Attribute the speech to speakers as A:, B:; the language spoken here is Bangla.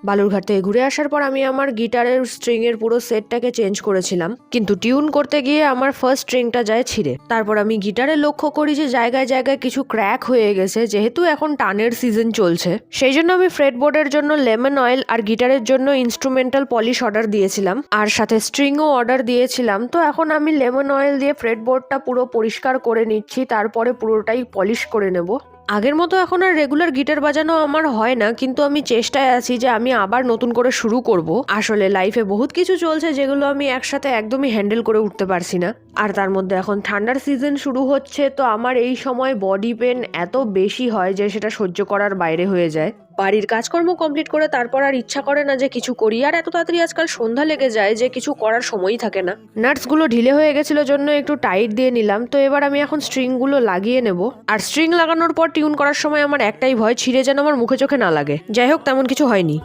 A: বালুরঘাট থেকে ঘুরে আসার পর আমি আমার গিটারের স্ট্রিংয়ের পুরো সেটটাকে চেঞ্জ করেছিলাম, কিন্তু টিউন করতে গিয়ে আমার ফার্স্ট স্ট্রিংটা যায় ছিঁড়ে। তারপর আমি গিটারে লক্ষ্য করি যে জায়গায় জায়গায় কিছু ক্র্যাক হয়ে গেছে, যেহেতু এখন টানের সিজন চলছে। সেই জন্য আমি ফ্রেটবোর্ডের জন্য লেমন অয়েল আর গিটারের জন্য ইনস্ট্রুমেন্টাল পলিশ অর্ডার দিয়েছিলাম, আর সাথে স্ট্রিংও অর্ডার দিয়েছিলাম। তো এখন আমি লেমন অয়েল দিয়ে ফ্রেটবোর্ডটা পুরো পরিষ্কার করে নিচ্ছি, তারপরে পুরোটাই পলিশ করে নেব। আগের মতো এখন আর রেগুলার গিটার বাজানো আমার হয় না, কিন্তু আমি চেষ্টায় আছি যে আমি আবার নতুন করে শুরু করব। আসলে লাইফে বহুত কিছু চলছে যেগুলো আমি একসাথে একদমই হ্যান্ডেল করে উঠতে পারছি না। আর তার মধ্যে এখন ঠান্ডার সিজন শুরু হচ্ছে, তো আমার এই সময় বডি পেন এত বেশি হয় যে সেটা সহ্য করার বাইরে হয়ে যায়। বাড়ির কাজকর্ম কমপ্লিট করে তারপর আর ইচ্ছা করে না যে কিছু করি, আর এত তাড়াতাড়ি আজকাল সন্ধ্যা লেগে যায় যে কিছু করার সময়ই থাকে না। নাটসগুলো ঢিলে হয়ে গেছিল জন্য একটু টাইট দিয়ে নিলাম। তো এবার আমি এখন স্ট্রিংগুলো লাগিয়ে নেব। আর স্ট্রিং লাগানোর পর টিউন করার সময় আমার একটাই ভয়, ছিঁড়ে যেন আমার মুখে চোখে না লাগে। যাই হোক, তেমন কিছু হয়নি।